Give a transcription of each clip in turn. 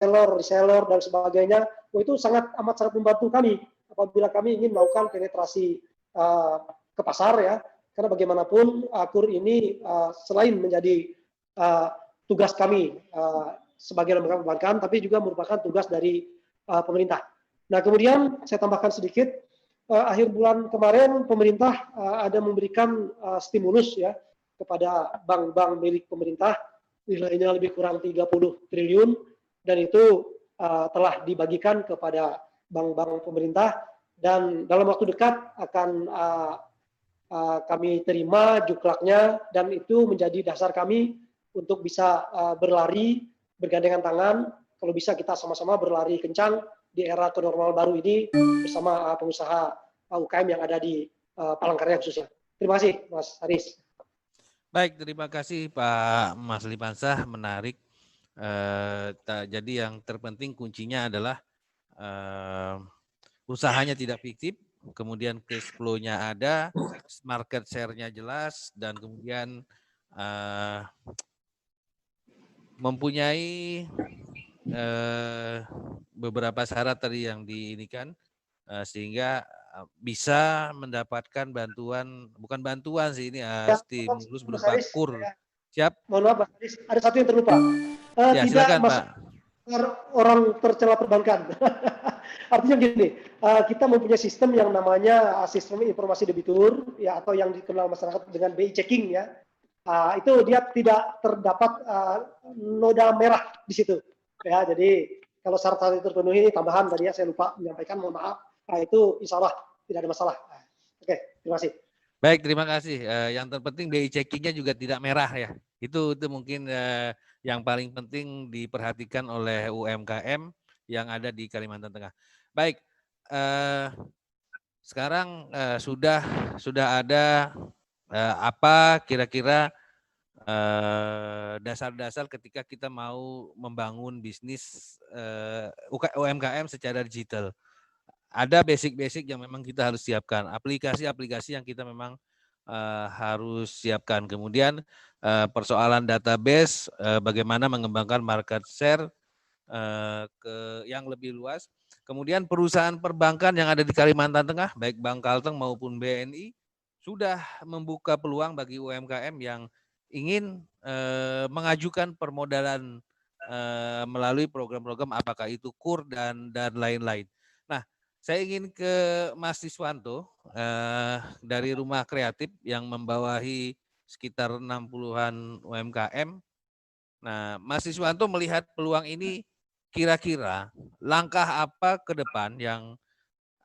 reseller dan sebagainya. Itu sangat membantu kami apabila kami ingin melakukan penetrasi ke pasar ya. Karena bagaimanapun KUR ini selain menjadi tugas kami sebagai lembaga perbankan, tapi juga merupakan tugas dari pemerintah. Nah, kemudian saya tambahkan sedikit, akhir bulan kemarin pemerintah ada memberikan stimulus ya kepada bank-bank milik pemerintah, nilainya lebih kurang 30 triliun, dan itu telah dibagikan kepada bank-bank pemerintah, dan dalam waktu dekat akan kami terima juklaknya, dan itu menjadi dasar kami untuk bisa berlari bergandengan tangan, kalau bisa kita sama-sama berlari kencang di era kenormal baru ini bersama pengusaha UKM yang ada di Palangkaraya khususnya. Terima kasih Mas Haris. Baik, terima kasih Pak Mas Limansah, menarik. Jadi yang terpenting kuncinya adalah usahanya tidak fiktif, kemudian cash flow-nya ada, market share-nya jelas, dan kemudian mempunyai beberapa syarat tadi yang diinikan, sehingga bisa mendapatkan bantuan, bukan bantuan sih ini, stimulus berupa KUR. Siap? Mohon maaf Mas Haris, ada satu yang terlupa. Ya, silakan Pak. Orang tercela perbankan. Artinya gini, kita mempunyai sistem yang namanya sistem informasi debitur ya, atau yang dikenal masyarakat dengan BI checking ya. Itu dia tidak terdapat noda merah di situ ya. Jadi kalau syarat-syarat itu terpenuhi, tambahan tadi ya saya lupa menyampaikan, mohon maaf. Itu insya Allah tidak ada masalah. Oke, terima kasih. Baik, terima kasih. Yang terpenting BI checkingnya juga tidak merah ya. Itu mungkin yang paling penting diperhatikan oleh UMKM yang ada di Kalimantan Tengah. Baik, sekarang sudah ada apa kira-kira dasar-dasar ketika kita mau membangun bisnis UMKM secara digital. Ada basic-basic yang memang kita harus siapkan, aplikasi-aplikasi yang kita memang harus siapkan. Kemudian persoalan database, bagaimana mengembangkan market share ke yang lebih luas. Kemudian perusahaan perbankan yang ada di Kalimantan Tengah, baik Bank Kalteng maupun BNI, sudah membuka peluang bagi UMKM yang ingin mengajukan permodalan melalui program-program apakah itu KUR dan lain-lain. Nah, saya ingin ke Mas Siswanto dari Rumah Kreatif yang membawahi sekitar 60-an UMKM. Nah, Mas Siswanto melihat peluang ini, kira-kira langkah apa ke depan yang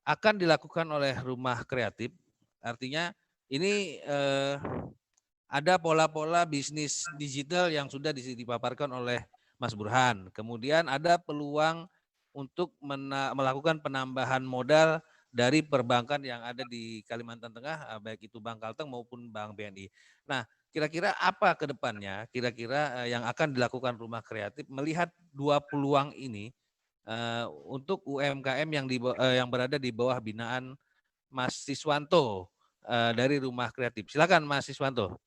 akan dilakukan oleh Rumah Kreatif? Artinya ini ada pola-pola bisnis digital yang sudah dipaparkan oleh Mas Burhan. Kemudian ada peluang untuk melakukan penambahan modal dari perbankan yang ada di Kalimantan Tengah, baik itu Bank Kalteng maupun Bank BNI. Nah, kira-kira apa ke depannya, kira-kira yang akan dilakukan Rumah Kreatif melihat dua peluang ini untuk UMKM yang berada di bawah binaan Mas Siswanto dari Rumah Kreatif. Silakan Mas Siswanto.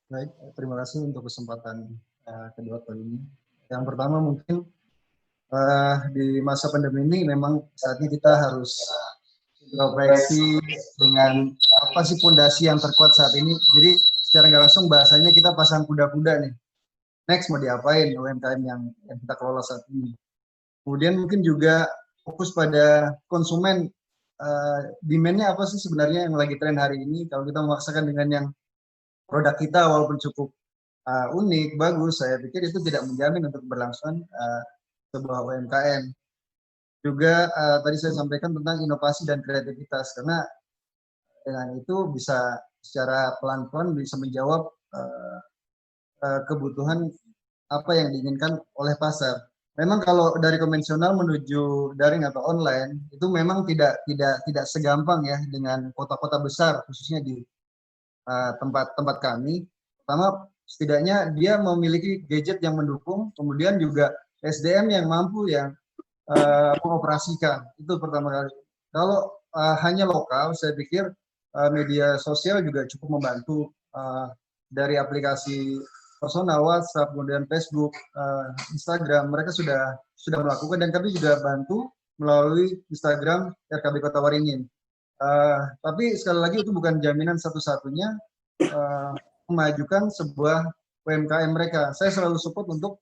Baik, terima kasih untuk kesempatan kedua kali ini. Yang pertama mungkin di masa pandemi ini memang saatnya kita harus introspeksi dengan apa sih fondasi yang terkuat saat ini. Jadi secara nggak langsung bahasanya kita pasang kuda-kuda nih. Next mau diapain UMKM yang kita kelola saat ini. Kemudian mungkin juga fokus pada konsumen, demand-nya apa sih sebenarnya yang lagi tren hari ini. Kalau kita memaksakan dengan yang produk kita walaupun cukup unik, bagus, saya pikir itu tidak menjamin untuk keberlangsungan sebuah UMKM. Juga tadi saya sampaikan tentang inovasi dan kreativitas, karena dengan itu bisa secara pelan-pelan bisa menjawab kebutuhan apa yang diinginkan oleh pasar. Memang kalau dari konvensional menuju daring atau online itu memang tidak segampang ya dengan kota-kota besar, khususnya di tempat kami. Pertama, setidaknya dia memiliki gadget yang mendukung, kemudian juga SDM yang mampu yang mengoperasikan. Itu pertama kali. Kalau hanya lokal, saya pikir media sosial juga cukup membantu, dari aplikasi personal, WhatsApp, kemudian Facebook, Instagram, mereka sudah melakukan dan kami juga bantu melalui Instagram RKB Kota Waringin. Tapi sekali lagi itu bukan jaminan satu-satunya memajukan sebuah UMKM mereka. Saya selalu support untuk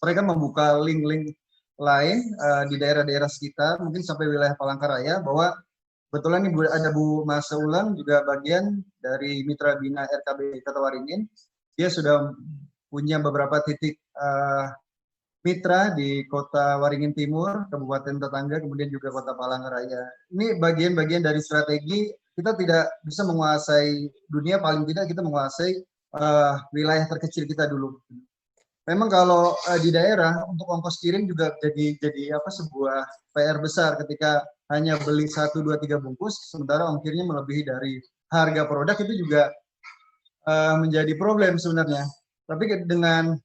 mereka membuka link-link lain di daerah-daerah sekitar, mungkin sampai wilayah Palangkaraya, bahwa kebetulan ini ada Bu Masa Ulang, juga bagian dari Mitra Bina RKB Kota Waringin. Dia sudah punya beberapa titik mitra di Kota Waringin Timur, kabupaten tetangga, kemudian juga Kota Palangkaraya. Ini bagian-bagian dari strategi. Kita tidak bisa menguasai dunia, paling tidak kita menguasai wilayah terkecil kita dulu. Memang kalau di daerah untuk ongkos kirim juga jadi sebuah PR besar ketika hanya beli 1, 2, 3 bungkus, sementara ongkirnya melebihi dari harga produk, itu juga menjadi problem sebenarnya. Tapi dengan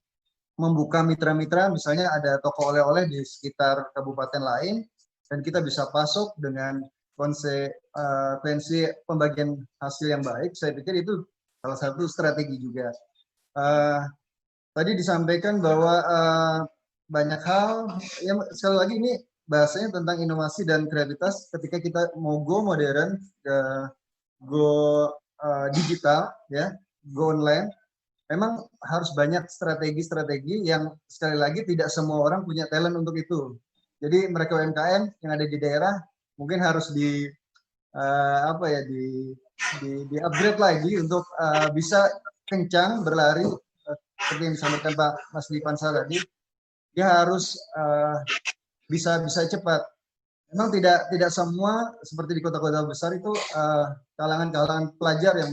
membuka mitra-mitra, misalnya ada toko oleh-oleh di sekitar kabupaten lain, dan kita bisa pasok dengan konsekuensi pembagian hasil yang baik, saya pikir itu salah satu strategi juga. Tadi disampaikan bahwa banyak hal, ya sekali lagi ini bahasanya tentang inovasi dan kreativitas. Ketika kita mau go modern, go digital, ya, go online, memang harus banyak strategi-strategi yang sekali lagi tidak semua orang punya talent untuk itu. Jadi mereka UMKM yang ada di daerah mungkin harus di upgrade lagi untuk bisa kencang berlari, seperti yang disampaikan Pak Mas Dipansa tadi. Dia harus bisa cepat. Memang tidak semua seperti di kota-kota besar itu kalangan pelajar yang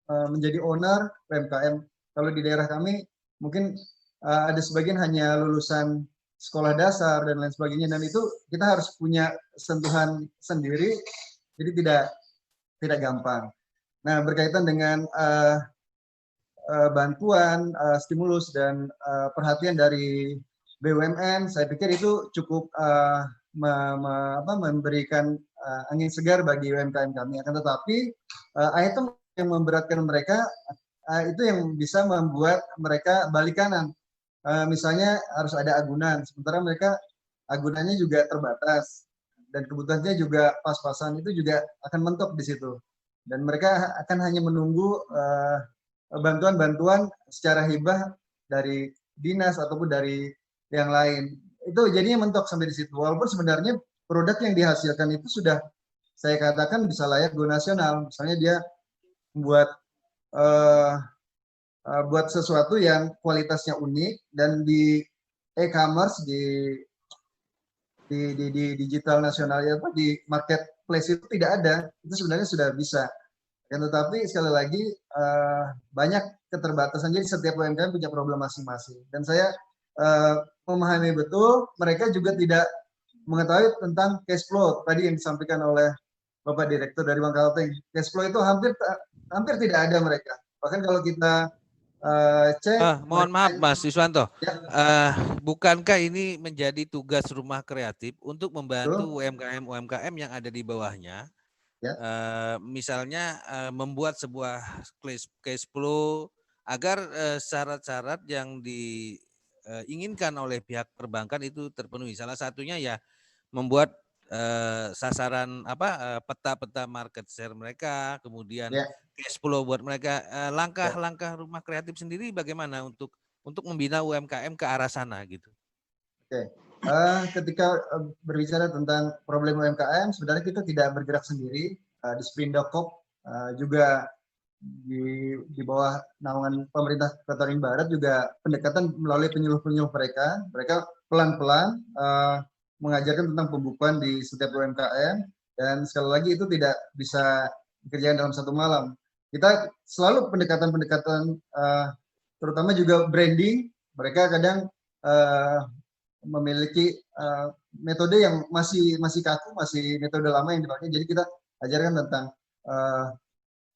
menjadi owner UMKM. Kalau di daerah kami mungkin ada sebagian hanya lulusan sekolah dasar dan lain sebagainya, dan itu kita harus punya sentuhan sendiri, jadi tidak gampang. Nah, berkaitan dengan bantuan, stimulus dan perhatian dari BUMN, saya pikir itu cukup memberikan angin segar bagi UMKM kami. Akan tetapi item yang memberatkan mereka itu yang bisa membuat mereka balik kanan. Misalnya harus ada agunan, sementara mereka agunannya juga terbatas dan kebutuhannya juga pas-pasan, itu juga akan mentok di situ. Dan mereka akan hanya menunggu bantuan-bantuan secara hibah dari dinas ataupun dari yang lain. Itu jadinya mentok sampai di situ. Walaupun sebenarnya produk yang dihasilkan itu sudah saya katakan bisa layak go nasional. Misalnya dia buat buat sesuatu yang kualitasnya unik, dan di e-commerce, di digital nasional, ya, di marketplace itu tidak ada. Itu sebenarnya sudah bisa. Tetapi sekali lagi banyak keterbatasan. Jadi setiap UMKM punya problem masing-masing. Dan saya memahami betul mereka juga tidak mengetahui tentang cash flow tadi yang disampaikan oleh Bapak Direktur dari Bank Kalteng. Cash flow itu hampir tidak ada mereka. Bahkan kalau kita cek. Mohon maaf Mas Yuswanto, ya, bukankah ini menjadi tugas rumah kreatif untuk membantu betul. UMKM yang ada di bawahnya? Ya. Misalnya membuat sebuah cash flow agar syarat-syarat yang diinginkan oleh pihak perbankan itu terpenuhi. Salah satunya ya membuat sasaran peta-peta market share mereka, kemudian Ya. cash flow buat mereka. Langkah-langkah rumah kreatif sendiri bagaimana untuk membina UMKM ke arah sana gitu? Oke. Ketika berbicara tentang problem UMKM, sebenarnya kita tidak bergerak sendiri. Di Sprindakop juga di bawah naungan pemerintah Kota Waringin Barat juga pendekatan melalui penyuluh-penyuluh mereka. Mereka pelan-pelan mengajarkan tentang pembukuan di setiap UMKM, dan sekali lagi itu tidak bisa dikerjakan dalam satu malam. Kita selalu pendekatan-pendekatan, terutama juga branding. Mereka kadang memiliki metode yang masih kaku, masih metode lama yang dipakai. Jadi kita ajarkan tentang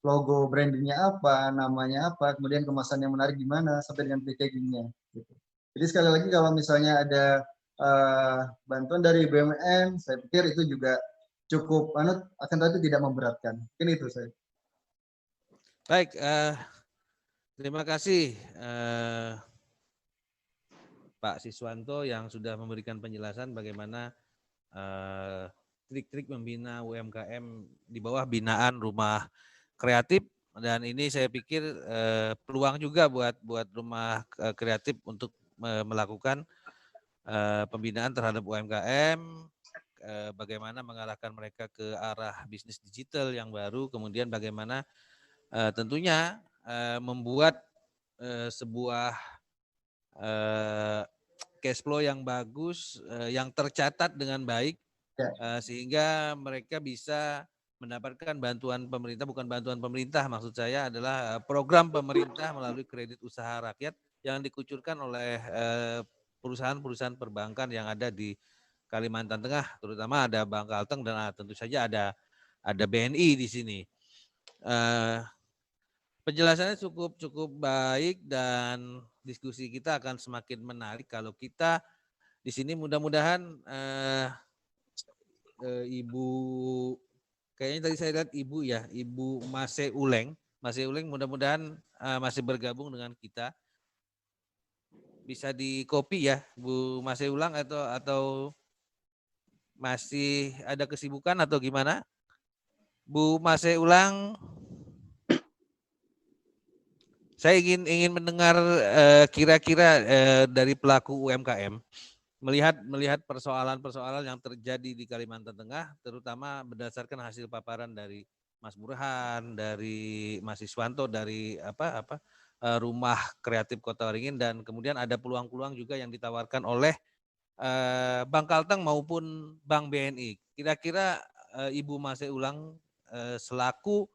logo brandingnya apa, namanya apa, kemudian kemasan yang menarik gimana, sampai dengan packagingnya. Gitu. Jadi sekali lagi kalau misalnya ada bantuan dari BUMN, saya pikir itu juga cukup akan tapi tidak memberatkan. Mungkin itu saya. Baik, Terima kasih Pak Siswanto yang sudah memberikan penjelasan bagaimana trik-trik membina UMKM di bawah binaan rumah kreatif, dan ini saya pikir peluang juga buat rumah kreatif untuk melakukan pembinaan terhadap UMKM, bagaimana mengarahkan mereka ke arah bisnis digital yang baru, kemudian bagaimana tentunya membuat sebuah cash flow yang bagus, yang tercatat dengan baik, sehingga mereka bisa mendapatkan bantuan pemerintah, bukan bantuan pemerintah, maksud saya adalah program pemerintah melalui kredit usaha rakyat yang dikucurkan oleh perusahaan-perusahaan perbankan yang ada di Kalimantan Tengah, terutama ada Bank Kalteng dan tentu saja ada BNI di sini. Penjelasannya cukup baik dan diskusi kita akan semakin menarik kalau kita di sini mudah-mudahan Ibu, kayaknya tadi saya lihat Ibu ya, Ibu Mase Uleng mudah-mudahan masih bergabung dengan kita. Bisa di copy ya Bu Mase Ulang atau masih ada kesibukan atau gimana? Bu Mase Ulang, saya ingin mendengar kira-kira dari pelaku UMKM melihat persoalan-persoalan yang terjadi di Kalimantan Tengah, terutama berdasarkan hasil paparan dari Mas Burhan, dari Mas Iswanto, dari Rumah Kreatif Kota Waringin, dan kemudian ada peluang-peluang juga yang ditawarkan oleh Bank Kalteng maupun Bank BNI. Kira-kira Ibu Mase Ulang selaku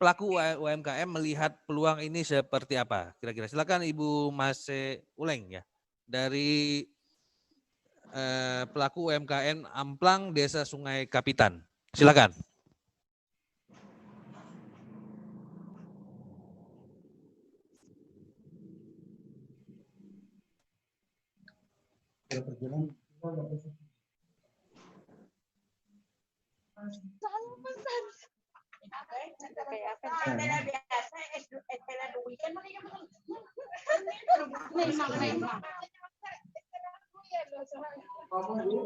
pelaku UMKM melihat peluang ini seperti apa? Kira-kira silakan Ibu Mase Uleng ya, dari pelaku UMKM Amplang Desa Sungai Kapitan. Silakan.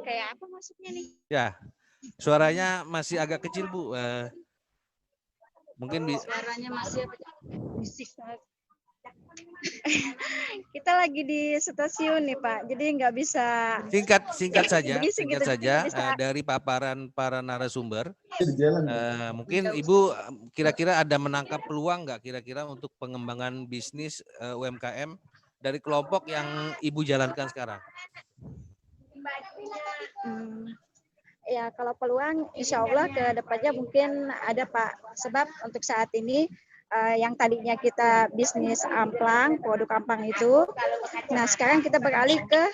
Kayak apa maksudnya nih? Ya, suaranya masih agak kecil Bu. Mungkin Suaranya masih bisik. Kita lagi di stasiun nih Pak, jadi nggak bisa. Singkat saja, berisik singkat gitu. saja Bisa. dari paparan para narasumber. Mungkin Ibu kira-kira ada menangkap peluang nggak kira-kira untuk pengembangan bisnis UMKM dari kelompok yang Ibu jalankan sekarang? Ya kalau peluang insya Allah ke depannya mungkin ada Pak. Sebab untuk saat ini yang tadinya kita bisnis amplang, produk amplang itu, nah sekarang kita beralih ke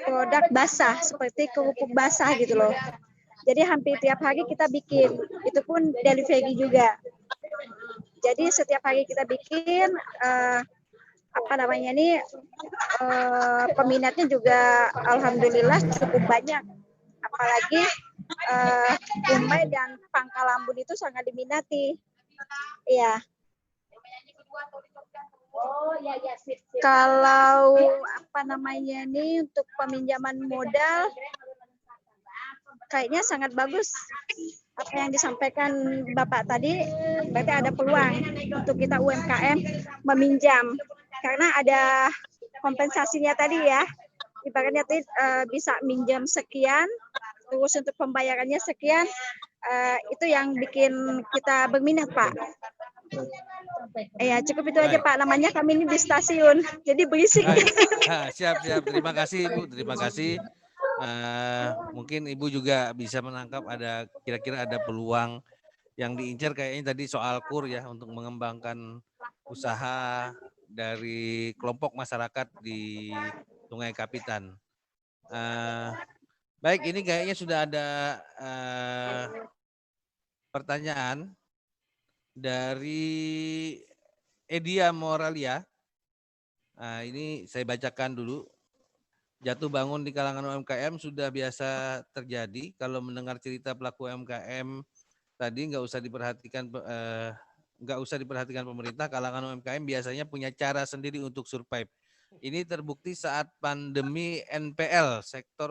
produk basah seperti kerupuk basah gitu loh. Jadi hampir tiap hari kita bikin, itu pun delivery juga. Jadi setiap hari kita bikin peminatnya juga alhamdulillah cukup banyak. Apalagi Umai dan Pangkalambun itu sangat diminati. Iya. Kalau untuk peminjaman modal kayaknya sangat bagus apa yang disampaikan Bapak tadi, berarti ada peluang untuk kita UMKM meminjam karena ada kompensasinya tadi ya, ibaratnya bisa minjam sekian, terus untuk pembayarannya sekian, itu yang bikin kita berminat Pak. Ya cukup itu aja Pak, namanya kami ini di stasiun, jadi berisik. Siap, terima kasih Ibu, terima kasih. Mungkin Ibu juga bisa menangkap kira-kira ada peluang yang diincar kayaknya tadi soal KUR ya, untuk mengembangkan usaha dari kelompok masyarakat di Sungai Kapitan. Baik, ini kayaknya sudah ada pertanyaan dari Edia Moralia. Ini saya bacakan dulu. Jatuh bangun di kalangan UMKM sudah biasa terjadi. Kalau mendengar cerita pelaku UMKM tadi nggak usah diperhatikan nggak usah diperhatikan pemerintah, kalangan UMKM biasanya punya cara sendiri untuk survive. Ini terbukti saat pandemi NPL, sektor